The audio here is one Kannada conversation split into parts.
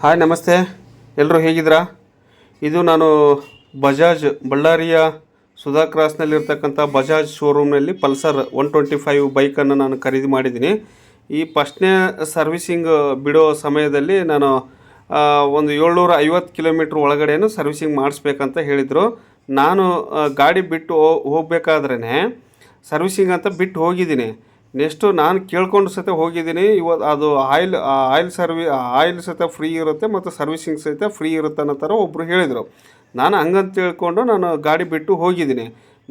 ಹಾಯ್ ನಮಸ್ತೆ, ಎಲ್ಲರೂ ಹೇಗಿದ್ದೀರಾ? ಇದು ನಾನು ಬಜಾಜ್ ಬಳ್ಳಾರಿಯ ಸುಧಾ ಕ್ರಾಸ್ನಲ್ಲಿರ್ತಕ್ಕಂಥ ಬಜಾಜ್ ಶೋರೂಮ್ನಲ್ಲಿ ಪಲ್ಸರ್ 125 ಬೈಕನ್ನು ನಾನು ಖರೀದಿ ಮಾಡಿದ್ದೀನಿ. ಈ ಫಸ್ಟ್ನೇ ಸರ್ವಿಸಿಂಗ್ ಬಿಡೋ ಸಮಯದಲ್ಲಿ ನಾನು ಒಂದು 750 ಕಿಲೋಮೀಟ್ರ್ ಒಳಗಡೆನೂ ಸರ್ವಿಸಿಂಗ್ ಮಾಡಿಸ್ಬೇಕಂತ ಹೇಳಿದರು. ನಾನು ಗಾಡಿ ಬಿಟ್ಟು ಹೋಗಬೇಕಾದ್ರೇ ಸರ್ವಿಸಿಂಗ್ ಅಂತ ಬಿಟ್ಟು ಹೋಗಿದ್ದೀನಿ. ನೆಕ್ಸ್ಟು ನಾನು ಕೇಳ್ಕೊಂಡು ಸಹಿತ ಹೋಗಿದ್ದೀನಿ. ಇವತ್ತು ಅದು ಆಯಿಲ್ ಸಹಿತ ಫ್ರೀ ಇರುತ್ತೆ ಮತ್ತು ಸರ್ವಿಸಿಂಗ್ ಸಹಿತ ಫ್ರೀ ಇರುತ್ತೆ ಅನ್ನೋ ಥರ ಒಬ್ಬರು ಹೇಳಿದರು. ನಾನು ಹಂಗಂತ ತಿಳ್ಕೊಂಡು ನಾನು ಗಾಡಿ ಬಿಟ್ಟು ಹೋಗಿದ್ದೀನಿ.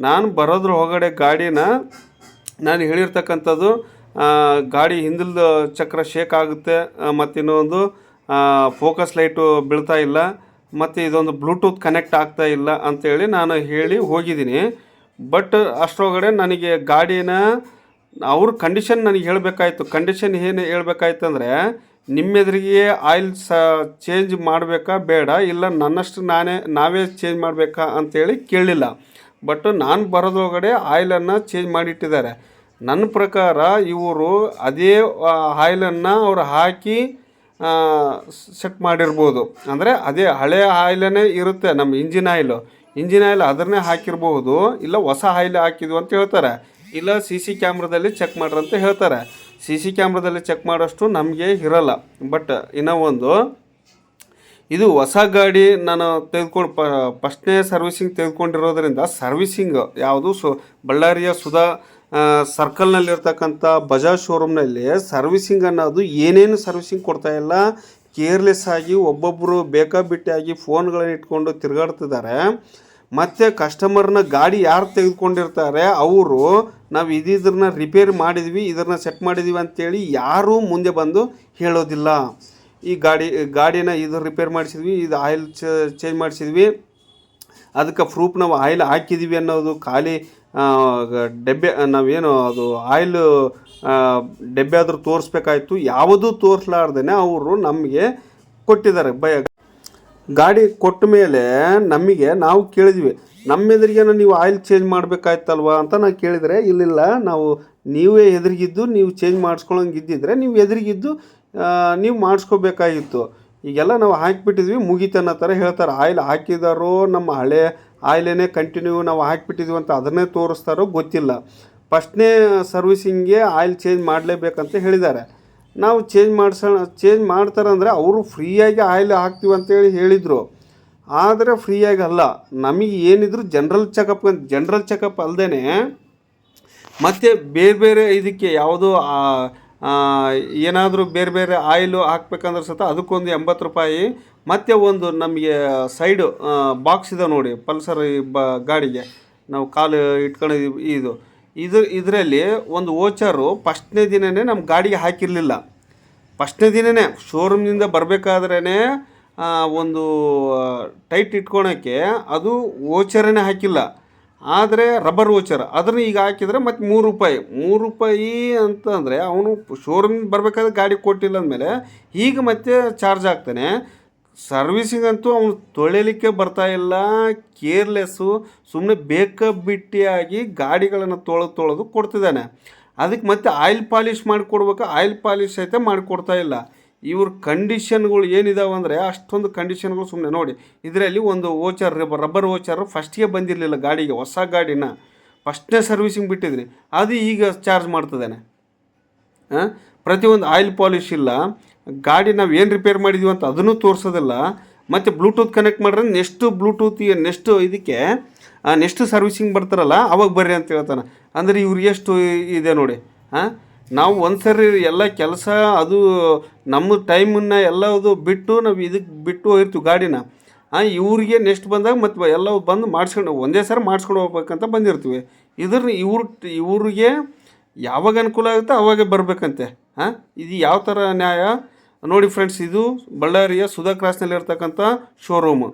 ನಾನು ಬರೋದ್ರ ಹೊರಗಡೆ ಗಾಡಿನ ನಾನು ಹೇಳಿರ್ತಕ್ಕಂಥದ್ದು ಗಾಡಿ ಹಿಂದಿಲ್ದ ಚಕ್ರ ಶೇಕ್ ಆಗುತ್ತೆ, ಮತ್ತು ಇನ್ನೊಂದು ಫೋಕಸ್ ಲೈಟು ಬೀಳ್ತಾ ಇಲ್ಲ, ಮತ್ತು ಇದೊಂದು ಬ್ಲೂಟೂತ್ ಕನೆಕ್ಟ್ ಆಗ್ತಾ ಇಲ್ಲ ಅಂಥೇಳಿ ನಾನು ಹೇಳಿ ಹೋಗಿದ್ದೀನಿ. ಬಟ್ ಅಷ್ಟರೊಳಗಡೆ ನನಗೆ ಗಾಡಿನ ಅವ್ರ ಕಂಡೀಷನ್ ನನಗೆ ಹೇಳಬೇಕಾಯ್ತು. ಕಂಡೀಷನ್ ಏನು ಹೇಳ್ಬೇಕಾಯ್ತು ಅಂದರೆ, ನಿಮ್ಮೆದುರಿಗೆ ಆಯಿಲ್ ಚೇಂಜ್ ಮಾಡಬೇಕಾ ಬೇಡ, ಇಲ್ಲ ನನ್ನಷ್ಟು ನಾವೇ ಚೇಂಜ್ ಮಾಡಬೇಕಾ ಅಂಥೇಳಿ ಕೇಳಲಿಲ್ಲ. ಬಟ್ ನಾನು ಬರೋದ್ರೊಳಗಡೆ ಆಯಿಲನ್ನು ಚೇಂಜ್ ಮಾಡಿಟ್ಟಿದ್ದಾರೆ. ನನ್ನ ಪ್ರಕಾರ ಇವರು ಅದೇ ಆಯಿಲನ್ನು ಅವ್ರು ಹಾಕಿ ಸೆಟ್ ಮಾಡಿರ್ಬೋದು. ಅಂದರೆ ಅದೇ ಹಳೆಯ ಆಯಿಲೇ ಇರುತ್ತೆ, ನಮ್ಮ ಇಂಜಿನ್ ಆಯಿಲ್ ಅದನ್ನೇ ಹಾಕಿರ್ಬೋದು, ಇಲ್ಲ ಹೊಸ ಆಯಿಲ್ ಹಾಕಿದ್ವು ಅಂತ ಹೇಳ್ತಾರೆ. ಇಲ್ಲ CC ಕ್ಯಾಮ್ರಾದಲ್ಲಿ ಚೆಕ್ ಮಾಡ್ರಿ ಅಂತ ಹೇಳ್ತಾರೆ. CC ಕ್ಯಾಮ್ರಾದಲ್ಲಿ ಚೆಕ್ ಮಾಡೋಷ್ಟು ನಮಗೆ ಇರಲ್ಲ. ಬಟ್ ಇನ್ನೂ ಒಂದು, ಇದು ಹೊಸ ಗಾಡಿ ನಾನು ತೆಗೆದುಕೊಂಡು ಫಸ್ಟ್ನೇ ಸರ್ವಿಸಿಂಗ್ ತೆಗೆದುಕೊಂಡಿರೋದ್ರಿಂದ ಸರ್ವಿಸಿಂಗ್ ಯಾವುದು ಬಳ್ಳಾರಿಯ ಸುಧಾ ಸರ್ಕಲ್ನಲ್ಲಿರ್ತಕ್ಕಂಥ ಬಜಾಜ್ ಶೋರೂಮ್ನಲ್ಲಿ ಸರ್ವಿಸಿಂಗ್ ಅನ್ನೋದು ಏನೇನು ಸರ್ವಿಸಿಂಗ್ ಕೊಡ್ತಾಯಿಲ್ಲ. ಕೇರ್ಲೆಸ್ ಆಗಿ ಒಬ್ಬೊಬ್ಬರು ಬೇಕಾಬಿಟ್ಟಿಯಾಗಿ ಫೋನ್ಗಳನ್ನ ಇಟ್ಕೊಂಡು ತಿರುಗಾಡ್ತಿದ್ದಾರೆ. ಮತ್ತು ಕಸ್ಟಮರ್ನ ಗಾಡಿ ಯಾರು ತೆಗೆದುಕೊಂಡಿರ್ತಾರೆ ಅವರು ನಾವು ಇದನ್ನ ರಿಪೇರಿ ಮಾಡಿದ್ವಿ, ಇದನ್ನು ಸೆಟ್ ಮಾಡಿದ್ವಿ ಅಂತೇಳಿ ಯಾರೂ ಮುಂದೆ ಬಂದು ಹೇಳೋದಿಲ್ಲ. ಈ ಗಾಡಿನ ಇದು ರಿಪೇರ್ ಮಾಡಿಸಿದ್ವಿ, ಇದು ಆಯಿಲ್ ಚೇಂಜ್ ಮಾಡಿಸಿದ್ವಿ, ಅದಕ್ಕೆ ಪ್ರೂಫ್ ನಾವು ಆಯಿಲ್ ಹಾಕಿದ್ದೀವಿ ಅನ್ನೋದು ಖಾಲಿ ಡಬ್ಬೆ, ನಾವೇನು ಅದು ಆಯಿಲ್ ಡಬ್ಬೆ ಆದರೂ ತೋರಿಸ್ಬೇಕಾಯ್ತು. ಯಾವುದೂ ತೋರಿಸ್ಲಾರ್ದೇ ಅವರು ನಮಗೆ ಕೊಟ್ಟಿದ್ದಾರೆ. ಗಾಡಿ ಕೊಟ್ಟ ಮೇಲೆ ನಾವು ಕೇಳಿದ್ವಿ, ನಮ್ಮ ಎದುರಿಗೇನೋ ನೀವು ಆಯಿಲ್ ಚೇಂಜ್ ಮಾಡಬೇಕಾಯ್ತಲ್ವ ಅಂತ ನಾವು ಕೇಳಿದರೆ, ಇಲ್ಲ ನಾವು ನೀವೇ ಎದುರಿಗಿದ್ದು ನೀವು ಚೇಂಜ್ ಮಾಡಿಸ್ಕೊಳ್ಳೋಂಗಿದ್ದಿದ್ರೆ ನೀವು ಎದುರಿಗಿದ್ದು ನೀವು ಮಾಡಿಸ್ಕೋಬೇಕಾಗಿತ್ತು. ಈಗೆಲ್ಲ ನಾವು ಹಾಕಿಬಿಟ್ಟಿದ್ವಿ ಮುಗೀತನ್ನೋ ಥರ ಹೇಳ್ತಾರೆ. ಆಯಿಲ್ ಹಾಕಿದಾರೋ ನಮ್ಮ ಹಳೆ ಆಯಿಲೇನೇ ಕಂಟಿನ್ಯೂ ನಾವು ಹಾಕಿಬಿಟ್ಟಿದ್ವಿ ಅಂತ ಅದನ್ನೇ ತೋರಿಸ್ತಾರೋ ಗೊತ್ತಿಲ್ಲ. ಫಸ್ಟ್ನೇ ಸರ್ವಿಸಿಂಗ್ಗೆ ಆಯಿಲ್ ಚೇಂಜ್ ಮಾಡಲೇಬೇಕಂತ ಹೇಳಿದ್ದಾರೆ. ನಾವು ಚೇಂಜ್ ಮಾಡ್ತಾರೆ ಅಂದರೆ ಅವರು ಫ್ರೀಯಾಗಿ ಆಯಿಲ್ ಹಾಕ್ತೀವಿ ಅಂತೇಳಿ ಹೇಳಿದರು. ಆದರೆ ಫ್ರೀಯಾಗಿ ಅಲ್ಲ, ನಮಗೆ ಏನಿದ್ರು ಜನರಲ್ ಚೆಕಪ್ ಅಲ್ಲದೇ ಮತ್ತು ಬೇರೆ ಇದಕ್ಕೆ ಯಾವುದೋ ಏನಾದರೂ ಬೇರೆ ಆಯಿಲು ಹಾಕ್ಬೇಕಂದ್ರೆ ಸತ ಅದಕ್ಕೊಂದು 80 ರೂಪಾಯಿ. ಮತ್ತು ಒಂದು ನಮಗೆ ಸೈಡು ಬಾಕ್ಸ್ ಇದೆ ನೋಡಿ, ಪಲ್ಸರ್ ಗಾಡಿಗೆ ನಾವು ಕಾಲು ಇಟ್ಕೊಂಡಿದ್ದೀವಿ, ಇದರಲ್ಲಿ ಒಂದು ವೋಚರು ಫಸ್ಟ್ನೇ ದಿನವೇ ನಮ್ಮ ಗಾಡಿಗೆ ಹಾಕಿರಲಿಲ್ಲ. ಫಸ್ಟ್ನೇ ದಿನವೇ ಶೋರೂಮ್ನಿಂದ ಬರಬೇಕಾದ್ರೇ ಒಂದು ಟೈಟ್ ಇಟ್ಕೊಳಕ್ಕೆ ಅದು ವೋಚರೇ ಹಾಕಿಲ್ಲ, ಆದರೆ ರಬ್ಬರ್ ವೋಚರ್ ಅದನ್ನು ಈಗ ಹಾಕಿದರೆ ಮತ್ತು 3 ರೂಪಾಯಿ ಅಂತಂದರೆ ಅವನು ಶೋರೂಮಿಗೆ ಬರಬೇಕಾದ್ರೆ ಗಾಡಿ ಕೊಟ್ಟಿಲ್ಲ ಅಂದಮೇಲೆ ಈಗ ಮತ್ತೆ ಚಾರ್ಜ್ ಆಗ್ತಾನೆ. ಸರ್ವಿಸಿಂಗ್ ಅಂತೂ ಅವನು ತೊಳಿಲಿಕ್ಕೆ ಬರ್ತಾಯಿಲ್ಲ, ಕೇರ್ಲೆಸ್ಸು, ಸುಮ್ಮನೆ ಬೇಕಾಬಿಟ್ಟಿಯಾಗಿ ಗಾಡಿಗಳನ್ನು ತೊಳೆದು ಕೊಡ್ತಿದ್ದಾನೆ. ಅದಕ್ಕೆ ಮತ್ತೆ ಆಯಿಲ್ ಪಾಲಿಷ್ ಮಾಡಿಕೊಡ್ಬೇಕು, ಆಯಿಲ್ ಪಾಲಿಷ್ ಸಹಿತ ಮಾಡಿಕೊಡ್ತಾಯಿಲ್ಲ. ಇವ್ರ ಕಂಡೀಷನ್ಗಳು ಏನಿದಾವೆ ಅಂದರೆ ಅಷ್ಟೊಂದು ಕಂಡೀಷನ್ಗಳು ಸುಮ್ಮನೆ ನೋಡಿ. ಇದರಲ್ಲಿ ಒಂದು ವೋಚರ್ ರಬ್ಬರ್ ವೋಚರ್ ಫಸ್ಟಿಗೆ ಬಂದಿರಲಿಲ್ಲ ಗಾಡಿಗೆ, ಹೊಸ ಗಾಡಿನ ಫಸ್ಟ್ನೇ ಸರ್ವಿಸಿಂಗ್ ಬಿಟ್ಟಿದ್ದೀನಿ, ಅದು ಈಗ ಚಾರ್ಜ್ ಮಾಡ್ತಿದ್ದಾನೆ. ಪ್ರತಿಯೊಂದು ಆಯಿಲ್ ಪಾಲಿಷ್ ಇಲ್ಲ, ಗಾಡಿ ನಾವು ಏನು ರಿಪೇರ್ ಮಾಡಿದ್ವಿ ಅಂತ ಅದನ್ನು ತೋರಿಸೋದಿಲ್ಲ. ಮತ್ತು ಬ್ಲೂಟೂತ್ ಕನೆಕ್ಟ್ ಮಾಡ್ರೆ ನೆಕ್ಸ್ಟ್ ಇದಕ್ಕೆ ನೆಕ್ಸ್ಟ್ ಸರ್ವಿಸಿಂಗ್ ಬರ್ತಾರಲ್ಲ ಅವಾಗ ಬರ್ರಿ ಅಂತ ಹೇಳ್ತಾನೆ. ಅಂದರೆ ಇವ್ರಿಗೆ ಎಷ್ಟು ಇದೆ ನೋಡಿ. ನಾವು ಒಂದು ಸರಿ ಎಲ್ಲ ಕೆಲಸ ಅದು ನಮ್ಮ ಟೈಮನ್ನು ಎಲ್ಲದು ಬಿಟ್ಟು ನಾವು ಇದಕ್ಕೆ ಬಿಟ್ಟು ಹೋಗಿರ್ತೀವಿ ಗಾಡಿನ. ಇವ್ರಿಗೆ ನೆಕ್ಸ್ಟ್ ಬಂದಾಗ ಮತ್ತು ಎಲ್ಲ ಬಂದು ಒಂದೇ ಸರಿ ಮಾಡಿಸ್ಕೊಂಡು ಹೋಗ್ಬೇಕಂತ ಬಂದಿರ್ತೀವಿ. ಇವ್ರಿಗೆ ಯಾವಾಗ ಅನುಕೂಲ ಆಗುತ್ತೆ ಅವಾಗೆ ಬರಬೇಕಂತೆ. ಇದು ಯಾವ ಥರ ನ್ಯಾಯ ನೋಡಿ ಫ್ರೆಂಡ್ಸ್. ಇದು ಬಳ್ಳಾರಿಯ ಸುಧಾ ಕ್ರಾಸ್ನಲ್ಲಿರ್ತಕ್ಕಂಥ ಶೋರೂಮು.